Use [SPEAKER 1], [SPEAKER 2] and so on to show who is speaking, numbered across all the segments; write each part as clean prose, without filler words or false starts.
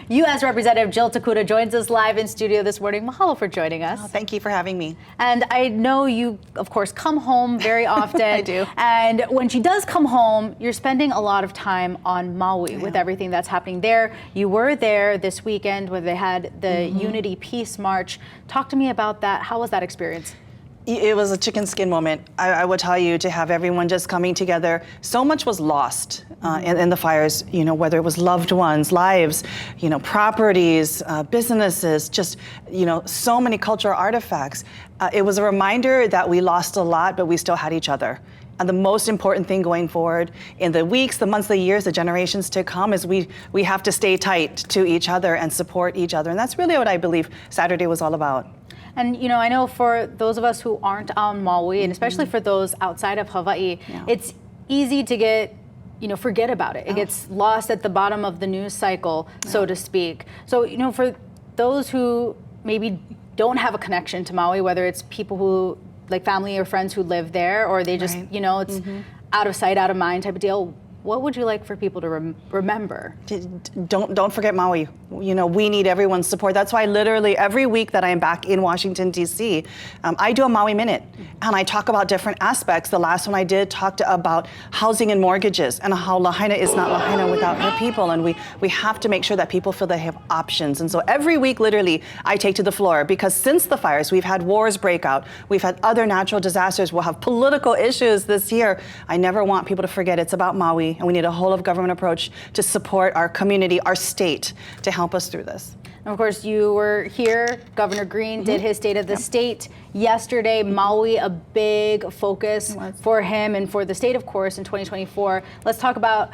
[SPEAKER 1] U.S. Representative Jill Tokuda joins us live in studio this morning. Mahalo for joining us.
[SPEAKER 2] Oh, thank you for having me.
[SPEAKER 1] And I know you, of course, come home very often.
[SPEAKER 2] I do.
[SPEAKER 1] And when she does come home, you're spending a lot of time on Maui with everything that's happening there. You were there this weekend where they had the Unity Peace March. Talk to me about that. How was that experience?
[SPEAKER 2] It was a chicken skin moment. I would tell you, to have everyone just coming together. So much was lost in the fires, you know, whether it was loved ones, lives, you know, properties, businesses, just, you know, so many cultural artifacts. It was a reminder that we lost a lot, but we still had each other. And the most important thing going forward in the weeks, the months, the years, the generations to come is we have to stay tight to each other and support each other. And that's really what I believe Saturday was all about.
[SPEAKER 1] And, you know, I know for those of us who aren't on Maui, and especially for those outside of Hawaii, it's easy to get, you know, forget about it. It gets lost at the bottom of the news cycle, so to speak. So, you know, for those who maybe don't have a connection to Maui, whether it's people who, like family or friends who live there, or they just, you know, it's out of sight, out of mind type of deal, what would you like for people to remember?
[SPEAKER 2] Don't forget Maui. You know, we need everyone's support. That's why literally every week that I am back in Washington, D.C., I do a Maui Minute. And I talk about different aspects. The last one I did talked about housing and mortgages and how Lahaina is not Lahaina without her people. And we have to make sure that people feel they have options. And so every week, literally, I take to the floor, because since the fires, we've had wars break out. We've had other natural disasters. We'll have political issues this year. I never want people to forget it's about Maui. And we need a whole of government approach to support our community, our state, to help us through this.
[SPEAKER 1] And of course, you were here. Governor Green did his State of the State yesterday. Maui, a big focus for him and for the state, of course, in 2024. Let's talk about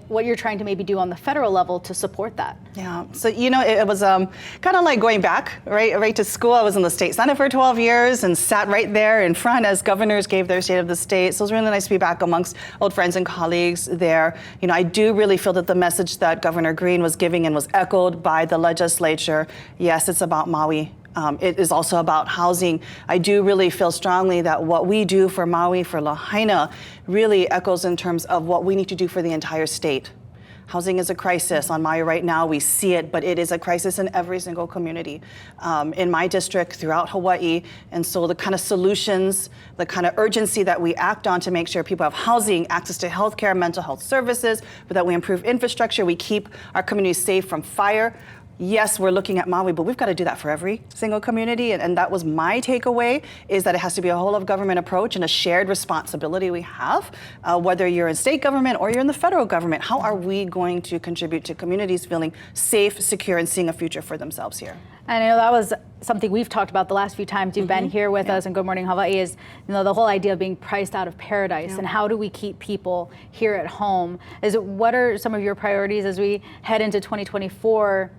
[SPEAKER 1] what you're trying to maybe do on the federal level to support that.
[SPEAKER 2] Yeah, so you know, it was kind of like going back, right to school. I was in the state senate for 12 years and sat right there in front as governors gave their State of the State. So it was really nice to be back amongst old friends and colleagues there. You know, I do really feel that the message that Governor Green was giving and was echoed by the legislature, yes, it's about Maui. It is also about housing. I do really feel strongly that what we do for Maui, for Lahaina, really echoes in terms of what we need to do for the entire state. Housing is a crisis on Maui right now. We see it, but it is a crisis in every single community in my district, throughout Hawaii. And so the kind of solutions, the kind of urgency that we act on to make sure people have housing, access to healthcare, mental health services, but that we improve infrastructure, we keep our communities safe from fire. Yes, we're looking at Maui, but we've got to do that for every single community. And that was my takeaway, is that it has to be a whole of government approach and a shared responsibility we have, whether you're in state government or you're in the federal government. How are we going to contribute to communities feeling safe, secure, and seeing a future for themselves here?
[SPEAKER 1] And I know that was something we've talked about the last few times you've been here with us in Good Morning Hawaii, is, you know, the whole idea of being priced out of paradise and how do we keep people here at home? What are some of your priorities as we head into 2024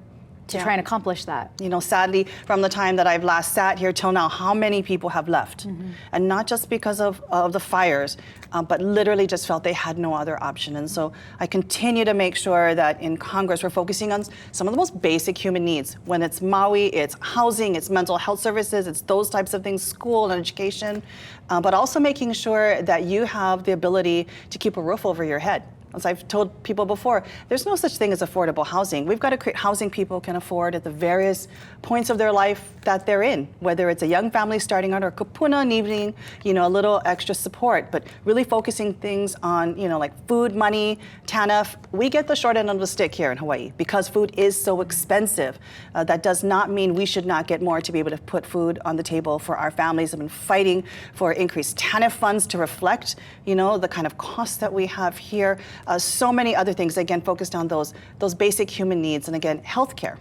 [SPEAKER 1] to try and accomplish that?
[SPEAKER 2] You know, sadly, from the time that I've last sat here till now, how many people have left? And not just because of the fires, but literally just felt they had no other option. And so I continue to make sure that in Congress, we're focusing on some of the most basic human needs. When it's Maui, it's housing, it's mental health services, it's those types of things, school and education, but also making sure that you have the ability to keep a roof over your head. As I've told people before, there's no such thing as affordable housing. We've got to create housing people can afford at the various points of their life that they're in, whether it's a young family starting out or kupuna needing, you know, a little extra support, but really focusing things on, you know, like food, money, TANF. We get the short end of the stick here in Hawaii because food is so expensive. That does not mean we should not get more to be able to put food on the table for our families. I've been fighting for increased TANF funds to reflect, you know, the kind of costs that we have here. So many other things, again, focused on those basic human needs. And again, healthcare,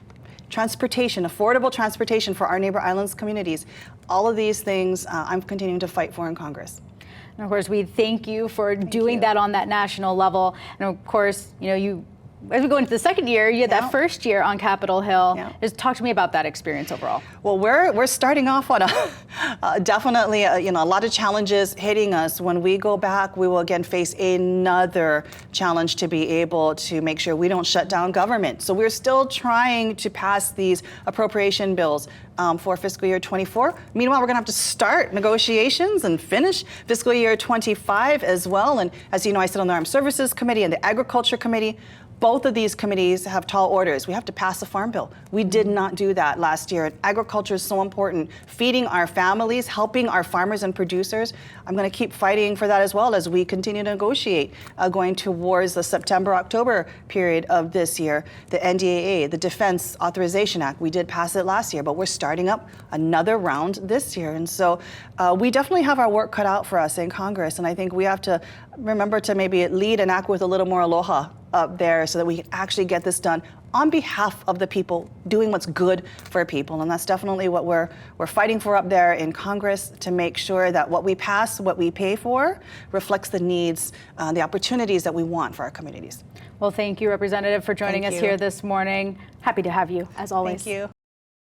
[SPEAKER 2] transportation, affordable transportation for our neighbor islands communities. All of these things I'm continuing to fight for in Congress.
[SPEAKER 1] And of course, we thank you for doing that on that national level. And of course, you know, as we go into the second year, you had that first year on Capitol Hill. Just talk to me about that experience overall.
[SPEAKER 2] Well, we're starting off on definitely you know, a lot of challenges hitting us. When we go back, we will again face another challenge to be able to make sure we don't shut down government. So we're still trying to pass these appropriation bills for fiscal year 24. Meanwhile, we're going to have to start negotiations and finish fiscal year 25 as well. And as you know, I sit on the Armed Services Committee and the Agriculture Committee. both of these committees have tall orders. We have to pass a farm bill. We did not do that last year. Agriculture is so important. Feeding our families, helping our farmers and producers. I'm going to keep fighting for that as well as we continue to negotiate going towards the September-October period of this year. The NDAA, the Defense Authorization Act, we did pass it last year, but we're starting up another round this year. And so we definitely have our work cut out for us in Congress. And I think we have to remember to maybe lead and act with a little more aloha up there so that we can actually get this done on behalf of the people, doing what's good for people. And that's definitely what we're fighting for up there in Congress, to make sure that what we pass, what we pay for, reflects the needs, the opportunities that we want for our communities.
[SPEAKER 1] Well, thank you, Representative, for joining us here this morning. Happy to have you, as always.
[SPEAKER 2] Thank you.